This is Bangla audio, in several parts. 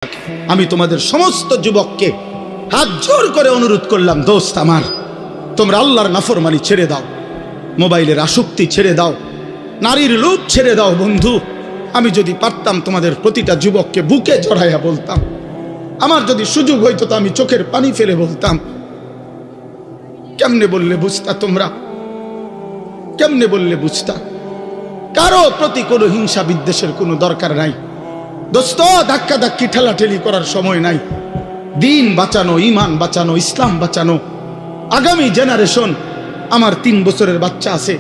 আমি তোমাদের সমস্ত যুবককে হাত জোর করে অনুরোধ করলাম, দোস্ত আমার, তোমরা আল্লাহর নাফরমানি ছেড়ে দাও, মোবাইলের আসক্তি ছেড়ে দাও, নারীর লোভ ছেড়ে দাও। বন্ধু, আমি যদি পারতাম তোমাদের প্রতিটা যুবককে বুকে জড়াইয়া বলতাম, আমার যদি সুযোগ হইতো তো আমি চোখের পানি ফেলে বলতাম। কেমনে বললে বুঝতা তোমরা? কেমনে বললে বুঝতা? কারো প্রতি কোনো হিংসা বিদ্বেষের কোনো দরকার নাই দোস্ত। ধাক্কা ধাক্কি ঠেলাঠেলি করার সময় নাই। দিন বাঁচানো, ইমান বাঁচানো, ইসলাম বাঁচানো, আগামী জেনারেশন। আমার 3 বছরের বাচ্চা আছে,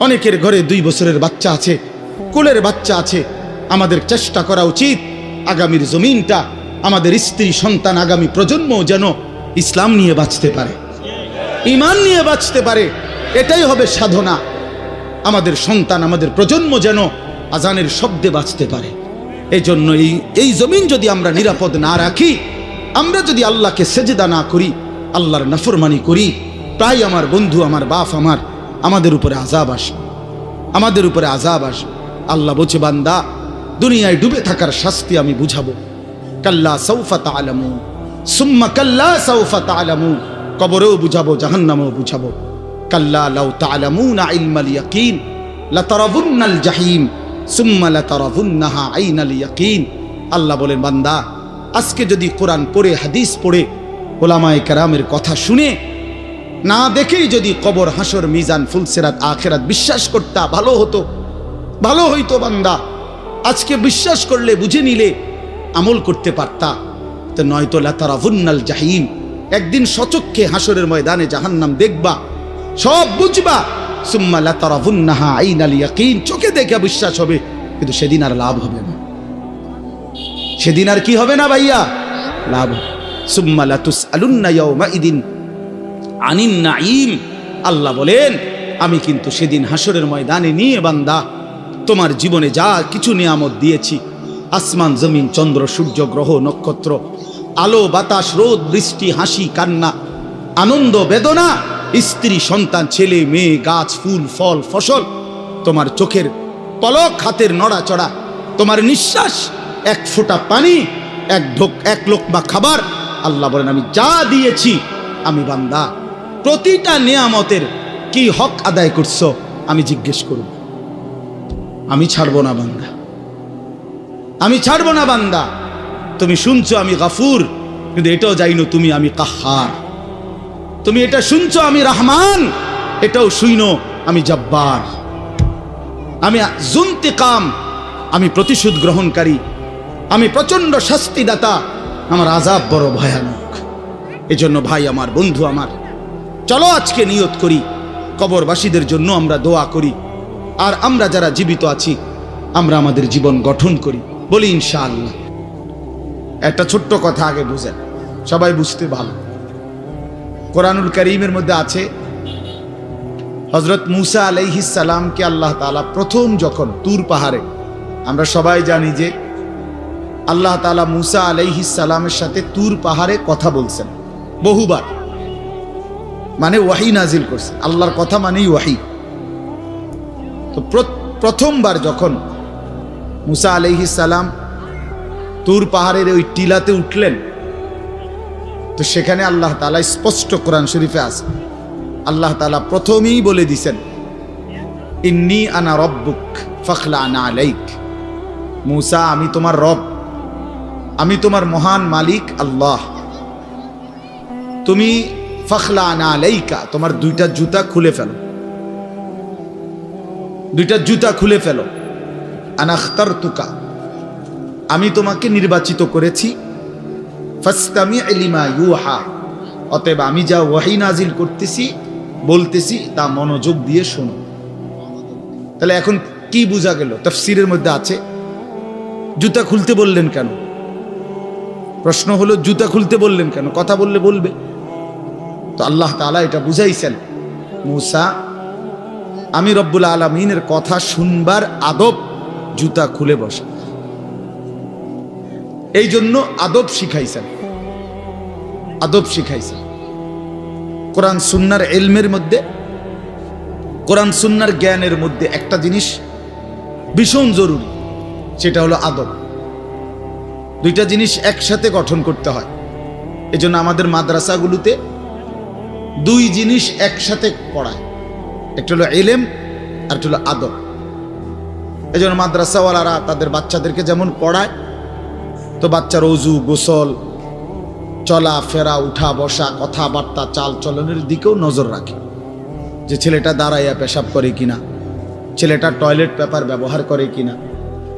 অনেকের ঘরে 2 বছরের বাচ্চা আছে, কোলের বাচ্চা আছে। আমাদের চেষ্টা করা উচিত আগামীর জমিনটা, আমাদের স্ত্রী সন্তান, আগামী প্রজন্ম যেন ইসলাম নিয়ে বাঁচতে পারে, ইমান নিয়ে বাঁচতে পারে। এটাই হবে সাধনা। আমাদের সন্তান, আমাদের প্রজন্ম যেন আজানের শব্দে বাঁচতে পারে। এই জন্য এই জমিন যদি আমরা নিরাপদ না রাখি, আমরা যদি আল্লাহকে সেজদা না করি, আল্লাহর নাফরমানি করি, তাই আমার বন্ধু, আমার বাপ, আমাদের উপরে আযাব আসবে, আমাদের উপরে আযাব আসবে। আল্লাহ বলছে, বান্দা, দুনিয়ায় ডুবে থাকার শাস্তি আমি বুঝাবো। কাল্লা সাউফা তা'লামুন সুম্মা কাল্লা সাউফা তা'লামুন, কবরেও বুঝাবো, জাহান্নামেও বুঝাবো। কাল্লা লাউ তা'লামুনা ইলমাল ইয়াকিন লাতারাবুন্নাল জাহিম সুম্মা লাতারাবুন্নাহা আইনাল ইয়াকিন। আল্লাহ বলেন, বান্দা, আজকে যদি কোরআন পড়ে, হাদিস পড়ে, ওলামায়ে কেরামের কথা শুনে, না দেখেই যদি কবর, হাসর, মিজান, ফুলসিরাত, আখিরাত বিশ্বাস করতা, ভালো হতো, ভালো হইতো। বান্দা, আজকে বিশ্বাস করলে, বুঝে নিলে, আমল করতে পারতা। তো নয়তো লাতারাবুন্নাল জাহিম, একদিন সচক্ষে হাসরের ময়দানে জাহান্নাম দেখবা, সব বুঝবা। সুম্মা লাতারাবুন্নাহা আইনাল ইয়াকিন, চোখে দেখে বিশ্বাস হবে, কিন্তু সেদিন আর লাভ হবে না। সেদিন আর কি হবে না ভাইয়া? লাভ। সুম্মা লাতুসআলুন্না ইয়াওমাইদিন আনিন নাঈম। আল্লাহ বলেন, আমি কিন্তু সেদিন হাসরের ময়দানে নিয়ে বান্দা তোমার জীবনে যা কিছু নিয়ামত দিয়েছি, আসমান, জমিন, চন্দ্র, সূর্য, গ্রহ, নক্ষত্র, আলো, বাতাস, রোদ, বৃষ্টি, হাসি, কান্না, আনন্দ, বেদনা, স্ত্রী, সন্তান, ছেলে, মেয়ে, গাছ, ফুল, ফল, ফসল, তোমার চোখের পলক, হাতের নড়াচড়া, তোমার নিঃশ্বাস, এক ফোঁটা পানি, এক লোকমা খাবার। আল্লাহ বলেন, আমি যা দিয়েছি, আমি বান্দা প্রতিটা নিয়ামতের কি হক আদায় করছো আমি জিজ্ঞেস করব। আমি ছাড়বো না বান্দা, আমি ছাড়বো না বান্দা। তুমি শুনছো আমি গাফুর, কিন্তু এটাও জানো তুমি আমি কাহ্হার। তুমি এটা শুনছো আমি রহমান, এটাও শুইনো আমি জব্বার। আমি জুন্তিকাম, আমি প্রতিশোধ গ্রহণকারী, আমি প্রচন্ড শাস্তিদাতা, আমার আযাব বড় ভয়ানক। এজন্য ভাই আমার, বন্ধু আমার, চলো আজকে নিয়ত করি, কবরবাসীদের জন্য আমরা দোয়া করি, আর আমরা যারা জীবিত আছি আমরা আমাদের জীবন গঠন করি, বলি ইনশাআল্লাহ। একটা ছোট্ট কথা আগে বুঝেন, সবাই বুঝতে ভালো। কোরআনুল কারীমের মধ্যে আছে, হযরত মূসা আলাইহিস সালামকে আল্লাহ তাআলা প্রথম যখন তুর পাহাড়ে, আমরা সবাই জানি যে আল্লাহ তাআলা মূসা আলাইহিস সালামের সাথে তুর পাহাড়ে কথা বলছেন বহুবার, মানে ওয়াহি নাজিল করছে। আল্লাহর কথা মানেই ওয়াহি। তো প্রথমবার যখন মূসা আলাইহিস সালাম তুর পাহাড়ের ওই টিলাতে উঠলেন, তো সেখানে আল্লাহ তাআলা স্পষ্ট কোরআন শরীফে আছে, আল্লাহ তাআলা প্রথমেই বলে দিছেন, ইন্নী আনা রব্বুক ফাখলা'না আলাইক। মূসা, আমি তোমার রব, আমি তোমার মহান মালিক আল্লাহ। তুমি ফাখলা'না আলাইকা, তোমার 2টা জুতা খুলে ফেলো, 2টা জুতা খুলে ফেলো। আনা আখতারতুকা, আমি তোমাকে নির্বাচিত করেছি। ফাসতামি' লিমা ইউহা, অতএব আমি যা ওয়াহি নাজিল করতেছি, বলতেছি, তা মনোযোগ দিয়ে শোনো। তাহলে এখন কি বোঝা গেল? তাফসীরের মধ্যে আছে, জুতা খুলতে বললেন কেন? প্রশ্ন হলো, জুতা খুলতে বললেন কেন? কথা বললে বলবে। তো আল্লাহ তাআলা এটা বুঝাইছেন, মূসা, আমি রব্বুল আলামিনের কথা শুনবার আদব জুতা খুলে বসা, এই জন্য আদব শিখাইছেন, আদব শিখাইছেন। কোরআন সুন্নাহর ইলমের মধ্যে, কোরআন সুন্নাহর জ্ঞানের মধ্যে একটা জিনিস ভীষণ জরুরি, সেটা হলো আদব। দুইটা জিনিস একসাথে গঠন করতে হয়। এজন্য আমাদের মাদ্রাসাগুলোতে দুই জিনিস একসাথে পড়ায়, একটা হলো ইলম আর একটা হলো আদব। এজন্য মাদ্রাসাওয়ালারা তাদের বাচ্চাদেরকে যেমন পড়ায়, তো বাচ্চার ওযু, গোসল, চলা ফেরা, উঠা বসা, কথাবার্তা, চাল চলনের দিকেও নজর রাখে, যে ছেলেটা দাঁড়াইয়া পেশাব করে কিনা, ছেলেটা টয়লেট পেপার ব্যবহার করে কিনা,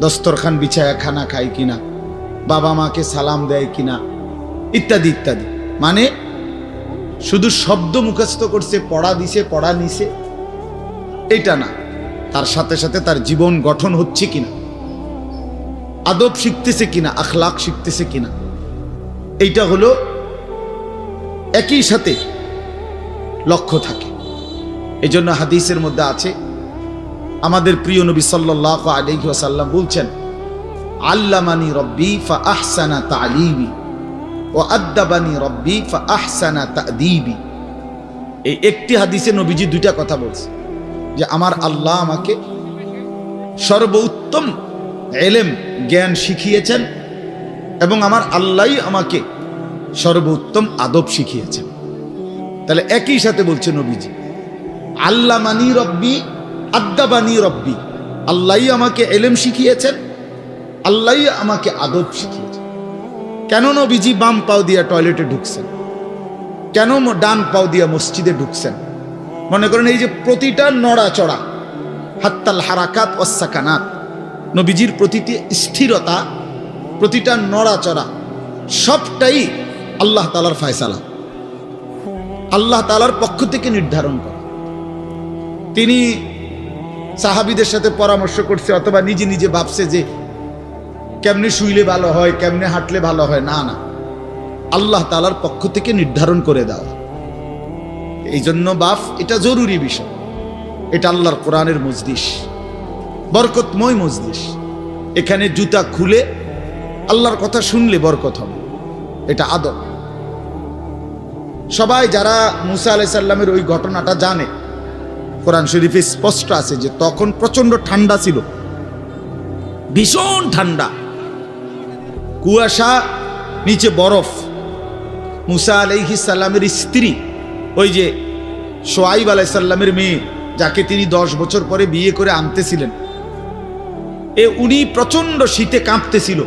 দস্তরখান বিছায়া খানা খায় কিনা, বাবা মাকে সালাম দেয় কিনা, ইত্যাদি ইত্যাদি। মানে শুধু শব্দ মুখস্থ করছে, পড়া দিছে, পড়া নিছে, এটা না, তার সাথে সাথে তার জীবন গঠন হচ্ছে কিনা, আদব শিখতেছে কিনা, আখলাক শিখতেছে কিনা, এইটা হলো একই সাথে লক্ষ্য থাকে। এই জন্য হাদিসের মধ্যে আছে, আমাদের প্রিয় নবী সাল্লাল্লাহু আলাইহি ওয়াসাল্লাম বলছেন, আল্লামানি রব্বি ফা আহসানা তালিমি ওয়া আদ্দাবানি রব্বি ফা আহসানা তাদিবি। এই একটি হাদিসে নবীজি দুইটা কথা বলছে, যে আমার আল্লাহ আমাকে সর্বোত্তম ইলম জ্ঞান শিখিয়েছেন এবং আমার আল্লাহই আমাকে সর্বোত্তম আদব শিখিয়েছেন। তাহলে একই সাথে বলছে নবীজি, আল্লামানি রব্বি আদ্দাবানি রব্বি, আল্লাহই আমাকে ইলম শিখিয়েছেন, আল্লাহই আমাকে আদব শিখিয়েছেন। কেন নবীজি বাম পাও দিয়া টয়লেটে ঢুকছেন, কেন ডান পাও দিয়া মসজিদে ঢুকছেন? মনে করেন এই যে প্রতিটা নড়াচড়া, হাত্তাল হারাকাত ওয়াস সাকানাত, নবীজির প্রতিটি স্থিরতা, প্রতিটা নড়াচড়া, সবটাই আল্লাহ তাআলার ফয়সালা, আল্লাহ তাআলার পক্ষ থেকে নির্ধারণ করা। তিনি সাহাবীদের সাথে পরামর্শ করছে অথবা নিজে নিজে ভাবছে যে কেমনে শুইলে ভালো হয়, কেমনে হাঁটলে ভালো হয়, না না, আল্লাহ তাআলার পক্ষ থেকে নির্ধারণ করে দেওয়া। এই জন্য বাপ, এটা জরুরি বিষয়। এটা আল্লাহর কোরআনের মজলিস, বরকতময় মজলিস। এখানে জুতা খুলে আল্লাহর কথা শুনলে বরকত হবে, এটা আদব। সবাই যারা মুসা আলাইহিস সালামের ওই ঘটনাটা জানে, কোরআন শরীফে স্পষ্ট আছে যে তখন প্রচন্ড ঠান্ডা ছিল, ভীষণ ঠান্ডা, কুয়াশা, নিচে বরফ। মুসা আলাইহিস সালামের স্ত্রী, ওই যে শুআয়ব আলাইহিস সালামের মেয়ে, যাকে তিনি 10 বছর পরে বিয়ে করে আনতেছিলেন, উনি প্রচন্ড শীতে কাঁপতেছিল।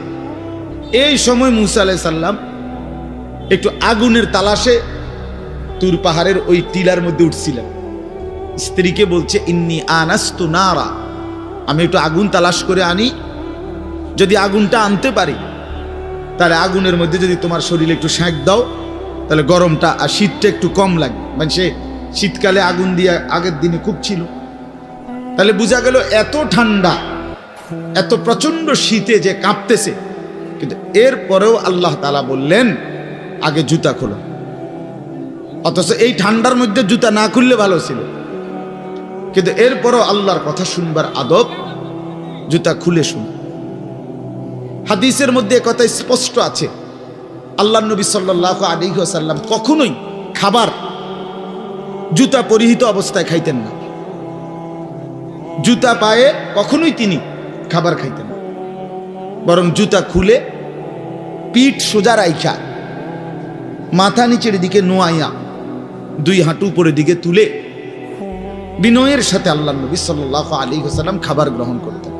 এই সময় মুসা আলাইহিস সালাম একটু আগুনের তালাশে তুর পাহাড়ের ওই টিলার মধ্যে উঠছিলেন। স্ত্রীকে বলছে, ইন্নী আনাস্তু নারা, আমি একটু আগুন তালাশ করে আনি, যদি আগুনটা আনতে পারি তাহলে আগুনের মধ্যে যদি তোমার শরীরে একটু সেঁক দাও, তাহলে গরমটা আর শীতটা একটু কম লাগবে। মানে সে শীতকালে আগুন দিয়ে আগের দিনে খুব ছিল, তাহলে বোঝা গেল এত ঠান্ডা, এত প্রচন্ড শীতে যে কাঁপতেছে। কিন্তু এরপরেও আল্লাহ তাআলা বললেন, আগে জুতা খোলো। অথচ এই ঠান্ডার মধ্যে জুতা না খুললে ভালো ছিল, কিন্তু এরপরও আল্লাহর কথা শুনবার আদব, জুতা খুলে শুন। হাদিসের মধ্যে কথা স্পষ্ট আছে, আল্লাহর নবী সাল্লাল্লাহু আলাইহি ওয়াসাল্লাম কখনোই খাবার জুতা পরিহিত অবস্থায় খাইতেন না। জুতা পায়ে কখনোই তিনি খাবার খাইতেন না, বরং জুতা খুলে পিঠ সোজা রাইখা, মাথা নিচের দিকে নোয়াইয়া, 2 হাঁটু উপরের দিকে তুলে বিনয়ের সাথে আল্লাহর নবী সাল্লাল্লাহু আলাইহি ওয়াসাল্লাম খাবার গ্রহণ করতেন।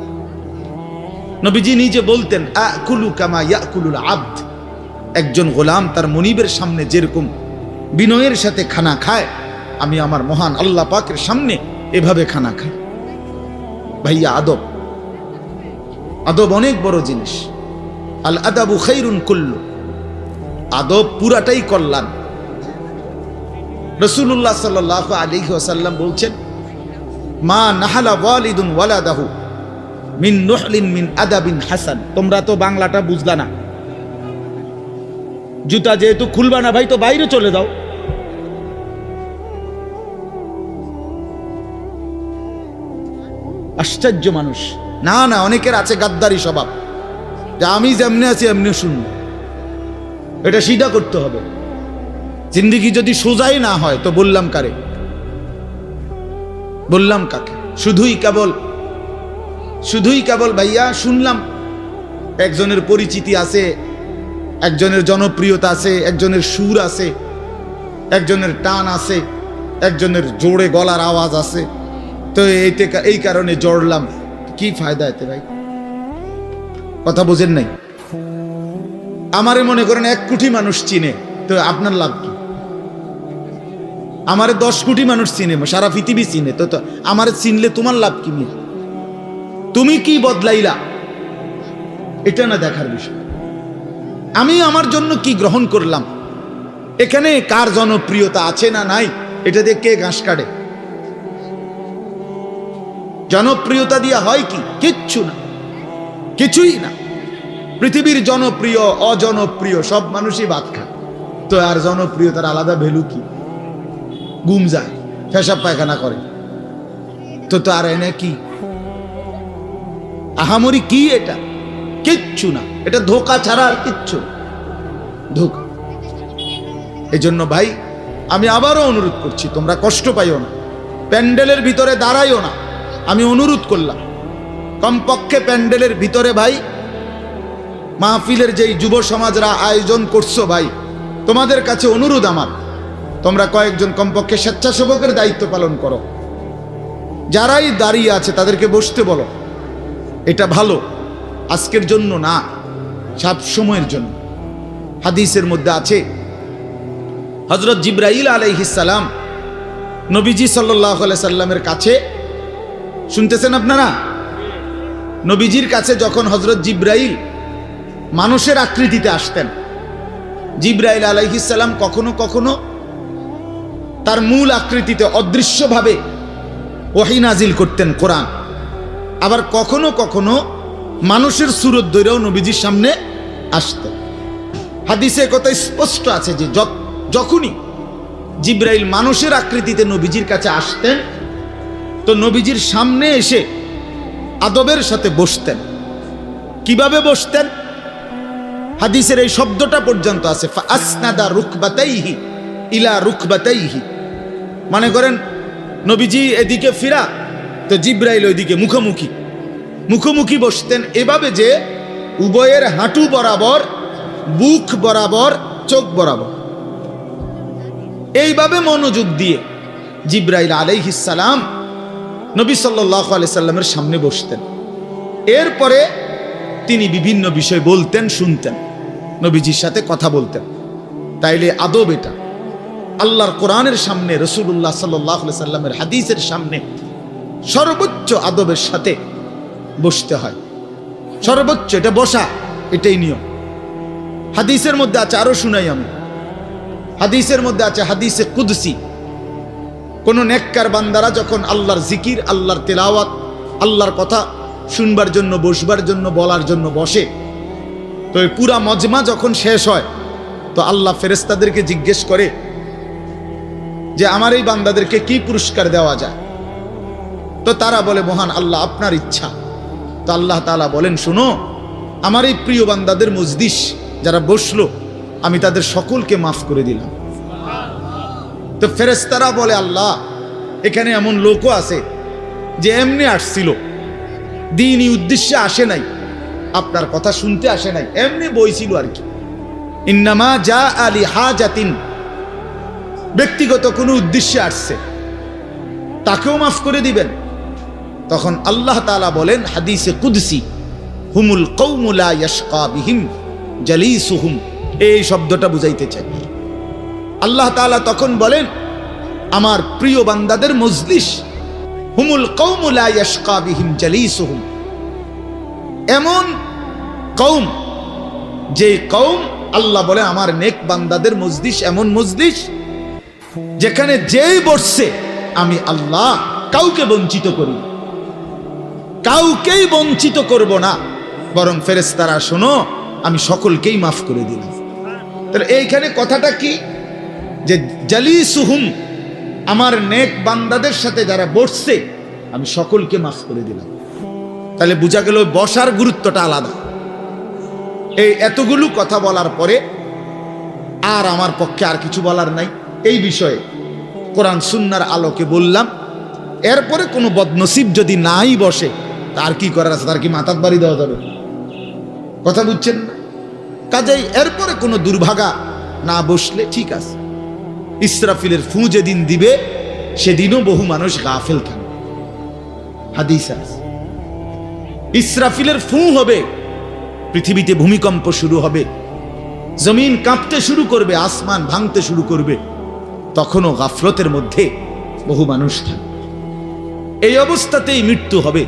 নবীজি নিজে বলতেন, আকুলু কামা ইয়াকুলুল আবদ, একজন গোলাম তার মনিবের সামনে যেরকম বিনয়ের সাথে খানা খায়, আমি আমার মহান আল্লাহ পাকের সামনে এভাবে খানা খাই। ভাইয়া, আদব, আদব অনেক বড় জিনিস। আল আদাবু খাইরুন কুল্লু, আদব পুরাটাই কল্যাণ। রাসূলুল্লাহ সাল্লাল্লাহু আলাইহি ওয়াসাল্লাম বলছেন, মা নাহালা ওয়ালিদুন ওয়ালাদাহু মিন নুহলিন মিন আদাবিন হাসান। তোমরা তো বাংলাটা বুঝলা না, জুতা যেহেতু খুলবা না ভাই, তো বাইরে চলে যাও। আশ্চর্য মানুষ। না না, অনেকের আছে গাদ্দারি স্বভাব, যে আমি যেমনি আছি এমনি শুনবো। এটা সিধা করতে হবে। জিন্দেগি যদি সোজাই না হয় তো বললাম কারে, বললাম কাকে? শুধুই কেবল ভাইয়া শুনলাম একজনের পরিচিতি আছে, একজনের জনপ্রিয়তা আছে, একজনের সুর আছে, একজনের টান আছে, একজনের জোরে গলার আওয়াজ আছে। তো এই কারণে জড়লাম। কি ফায়দা এতে ভাই? কথা বোঝেন নাই? আমারে মনে করেন 1 কোটি মানুষ চিনে, তো আপনার লাভ কি? আমারে 10 কোটি মানুষ চিনে, সারা পৃথিবী চিনে, তো আমারে চিনলে তোমার লাভ কি? তুমি কি বদলাইলা এটা না দেখার বিষয়। আমি আমার জন্য কি গ্রহণ করলাম, এখানে কার জনপ্রিয়তা আছে না নাই, এটা দিয়ে কে ঘাস কাটে? জনপ্রিয়তা দিয়া হয় কি? কিচ্ছু না, কিছুই না। পৃথিবীর জনপ্রিয় অজনপ্রিয় সব মানুষই ভাত খায়, তো আর জনপ্রিয়তার আলাদা ভ্যালু কি? ঘুম যায়, পেশাব পায়খানা করে, তো আর এনে কি আহামরি কি? এটা কিচ্ছু না, এটা ধোঁকা ছাড়া আর কিচ্ছু ধোঁকা। এই জন্য ভাই আমি আবারও অনুরোধ করছি, তোমরা কষ্ট পাইও না, প্যান্ডেলের ভিতরে দাঁড়াইও না। আমি অনুরোধ করলাম কমপক্ষে প্যান্ডেলের ভিতরে ভাই মাহফিলের যেই যুব সমাজরা আয়োজন করছো ভাই, তোমাদের কাছে অনুরোধ আমার, তোমরা কয়েকজন কমপক্ষে স্বেচ্ছাসেবকের দায়িত্ব পালন করো। যারাই দাঁড়িয়ে আছে তাদেরকে বসতে বলো। এটা ভালো, আজকের জন্য না, সব সময়ের জন্য। হাদিসের মধ্যে আছে হযরত জিবরাইল আলাইহিস সালাম নবীজি সাল্লাল্লাহু আলাইহি সাল্লামের কাছে, শুনতেছেন আপনারা? নবীজির কাছে যখন হযরত জিবরাইল মানুষের আকৃতিতে আসতেন, জিবরাইল আলাইহিস সালাম কখনো কখনো তার মূল আকৃতিতে অদৃশ্যভাবে ওহী নাজিল করতেন, কোরআন। আবার কখনো কখনো মানুষের সুরত ধরেও নবীজির সামনে আসতেন। হাদিসে কথা স্পষ্ট আছে যে যখনই জিবরাইল মানুষের আকৃতিতে নবীজির কাছে আসতেন, তো নবীজির সামনে এসে আদবের সাথে বসতেন। কিভাবে বসতেন? হাদিসের এই শব্দটা পর্যন্ত আছে, ফাসনাদা রুকবাতাইহি ইলা রুকবাতাইহি। মানে করেন নবীজি এদিকে ফিরা, তো জিবরাইল ওইদিকে মুখোমুখি মুখোমুখি বসতেন, এভাবে যে উভয়ের হাঁটু বরাবর, বুক বরাবর, চোখ বরাবর, এইভাবে মনোযোগ দিয়ে জিবরাইল আলাইহিস সালাম নবী সাল্লাল্লাহু আলাইহি সাল্লামের সামনে বসতেন। এরপরে তিনি বিভিন্ন বিষয় বলতেন, শুনতেন, নবীজির সাথে কথা বলতেন। তাইলে আদব এটা। আল্লাহর কোরআনের সামনে, রাসূলুল্লাহ সাল্লাল্লাহু আলাইহি সাল্লামের হাদিসের সামনে সর্বোচ্চ আদবের সাথে বসতে হয়, সর্বোচ্চ। এটা বসা, এটাই নিয়ম। হাদিসের মধ্যে আছে, আরো শুনাই আমি, হাদিসের মধ্যে আছে, হাদিসে কুদসি, কোন নেককার বান্দারা যখন আল্লাহর জিকির, আল্লাহর তেলাওয়াত, আল্লাহর কথা শুনবার জন্য, বসবার জন্য, বলার জন্য বসে, তো এই পুরা মজমা যখন শেষ হয়, তো আল্লাহ ফেরেশতাদেরকে জিজ্ঞেস করে যে আমার এই বান্দাদেরকে কি পুরস্কার দেওয়া যায়? তো তারা বলে, মহান আল্লাহ, আপনার ইচ্ছা। তো আল্লাহ তাআলা বলেন, শুনো, আমার এই প্রিয় বান্দাদের মজলিস যারা বসলো, আমি তাদের সকলকে মাফ করে দিলাম। তো ফেরেশতারা বলে, আল্লাহ, এখানে এমন লোকও আছে যে এমনি আসছিল, দ্বীনি উদ্দেশ্যে আসে নাই, আপনার কথা শুনতে আসে নাই, এমনি বইছিল আর কি। ইন্নামা জা আলি হাজাতিন, ব্যক্তিগত কোনো উদ্দেশ্যে আসছে, তাকেও মাফ করে দিবেন। তখন আল্লাহ তাআলা বলেন হাদিসে কুদসি, হুমুল কওমু লা ইয়াশকা বিহিম জালিসুহুম। এই শব্দটা বুঝাইতে চাই। আল্লাহ তাআলা তখন বলেন, আমার প্রিয় বান্দাদের মজলিস, হুমুল কওমু লা ইয়াশকা বিহিম জালিসুহুম, এমন কওম, যে কওম, আল্লাহ বলে আমার নেক বান্দাদের মজলিস এমন মজলিস যেখানে যেই বসছে আমি আল্লাহ কাউকে বঞ্চিত করি, কাউকেই বঞ্চিত করব না, বরং ফেরেশতারা শোনো, আমি সকলকেই মাফ করে দিলাম। তাহলে এইখানে কথাটা কি? যে জালিসুহুম, আমার নেক বান্দাদের সাথে যারা বসছে আমি সকলকে মাফ করে দিলাম। তাহলে বোঝা গেল বসার গুরুত্বটা আলাদা। এই এতগুলো কথা বলার পরে আর আমার পক্ষে আর কিছু বলার নাই এই বিষয়ে। কোরআন সুন্নাহর আলোকে বললাম। এরপরে কোনো বদনসিব যদি নাই বসে, তার কি করার আছে? তার কি মাথার বাড়ি দেওয়া যাবে? কথা বুঝছেন না? কাজেই এরপরে কোনো দুর্ভাগা না বসলে ঠিক আছে। ইসরাফিলের ফু যেদিন দিবে সেদিনও বহু মানুষ গাফেল থাকবে। হাদিস আছে, ইসরাফিলের ফু হবে, পৃথিবীতে ভূমিকম্প শুরু হবে, জমিন কাঁপতে শুরু করবে, আসমান ভাঙতে শুরু করবে, তখনও গাফলতের মধ্যে বহু মানুষ থাকবে। এই অবস্থাতেই মৃত্যু হবে,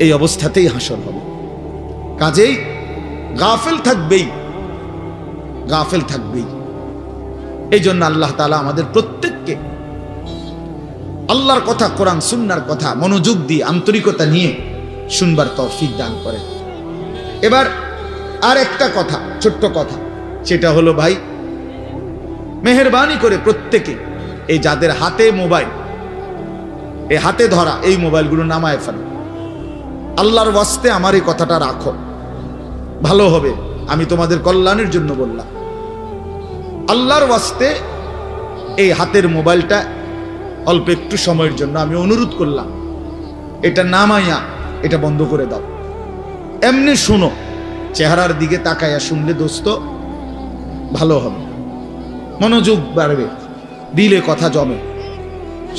এই অবস্থাতেই হাসর হবে। কাজেই গাফেল থাকবেই, গাফেল থাকবেই। এই জন্য আল্লাহ তাআলা আমাদের প্রত্যেককে আল্লাহর কথা, কোরআন সুন্নাহর কথা মনোযোগ দিয়ে আন্তরিকতা নিয়ে শুনবার তৌফিক দান করেন। এবার আর একটা কথা, ছোট্ট কথা, সেটা হলো ভাই, মেহেরবানি করে প্রত্যেকে এই যাদের হাতে মোবাইল, এই হাতে ধরা এই মোবাইলগুলো নামায় ফেলো। আল্লাহর ওয়াস্তে আমার এই কথাটা রাখো, ভালো হবে। আমি তোমাদের কল্যাণের জন্য বললাম। আল্লাহর ওয়াস্তে এই হাতের মোবাইলটা অল্প একটু সময়ের জন্য আমি অনুরোধ করলাম, এটা নামাইয়া এটা বন্ধ করে দাও। এমনি শুনো, চেহারার দিকে তাকাইয়া শুনলে দোস্ত ভালো হবে, মনোযোগ বাড়বে, দিলে কথা জমে।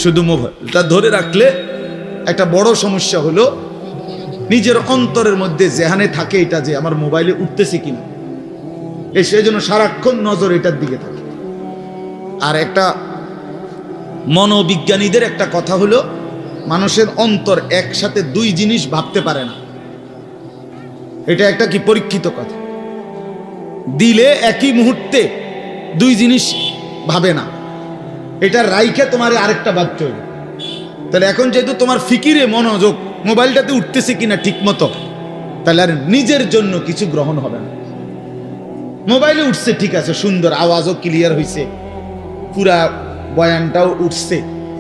শুধু মোবাইলটা ধরে রাখলে একটা বড় সমস্যা হলো নিজের অন্তরের মধ্যে জেহানে থাকে এটা যে আমার মোবাইলে উঠতেছে কিনা, এই সেজন্য সারাক্ষণ নজর এটার দিকে থাকে। আর একটা মনোবিজ্ঞানীদের একটা কথা হলো, মানুষের অন্তর একসাথে দুই জিনিস ভাবতে পারে না। এটা একটা কি পরীক্ষিত কথা, দিলে একই মুহূর্তে দুই জিনিস ভাবে না, এটা রাইখে তোমার আরেকটা ভাবতে হবে। তাহলে এখন যেহেতু তোমার ফিকিরে মনোযোগ মোবাইলটাতে উঠতেছে কিনা ঠিক মতো, তাহলে আর নিজের জন্য কিছু গ্রহণ হবে না। মোবাইলে উঠছে ঠিক আছে, সুন্দর, আওয়াজও ক্লিয়ার হয়েছে, পুরা বয়ানটাও উঠছে,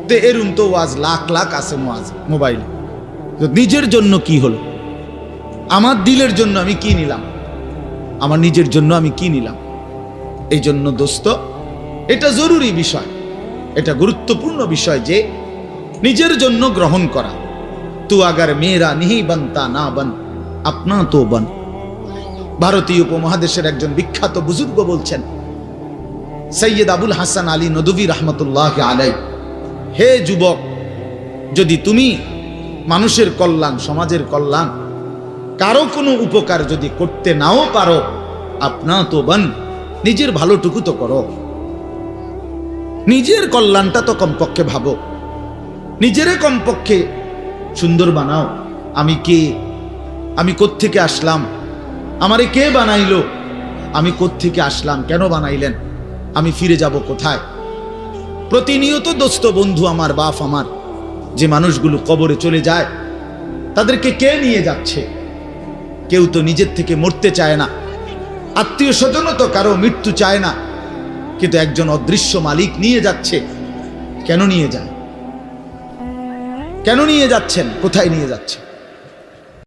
তো এরম তো ওয়াজ লাখ লাখ আছে মোবাইলে। নিজের জন্য কি হলো? আমার দিলের জন্য আমি কি নিলাম? আমার নিজের জন্য আমি কি নিলাম? এই জন্য দোস্ত, এটা জরুরি বিষয়, এটা গুরুত্বপূর্ণ বিষয় যে নিজের জন্য গ্রহণ করা। তু আগার মেয়েরা নিহি বানতা না বান, আপনা তো বান। ভারতীয় উপমহাদেশের একজন বিখ্যাত বুজুর্গ বলছেন, সৈয়দ আবুল হাসান আলী নদভী রহমতুল্লাহ আলাই, হে যুবক, যদি তুমি মানুষের কল্যাণ, সমাজের কল্যাণ, কারো কোনো উপকার যদি করতে নাও পারো, আপনা তো বান, নিজের ভালোটুকু তো করো, নিজের কল্যাণটা তো কমপক্ষে ভাবো, নিজেরে কমপক্ষে সুন্দর বানাও। আমি কে? আমি কোত্থেকে আসলাম? আমারে কে বানাইলো? আমি কোত্থেকে আসলাম? কেন বানাইলেন? আমি ফিরে যাব কোথায়? প্রতিনিয়ত দোস্ত, বন্ধু আমার, বাপ আমার, যে মানুষগুলো কবরে চলে যায়, তাদেরকে কে নিয়ে যাচ্ছে? কেউ তো নিজের থেকে মরতে চায় না, আত্মীয় স্বজনও তো কারো মৃত্যু চায় না, কিন্তু একজন অদৃশ্য মালিক নিয়ে যাচ্ছে। কেন নিয়ে যায়? কেন নিয়ে যাচ্ছেন? কোথায় নিয়ে যাচ্ছেন?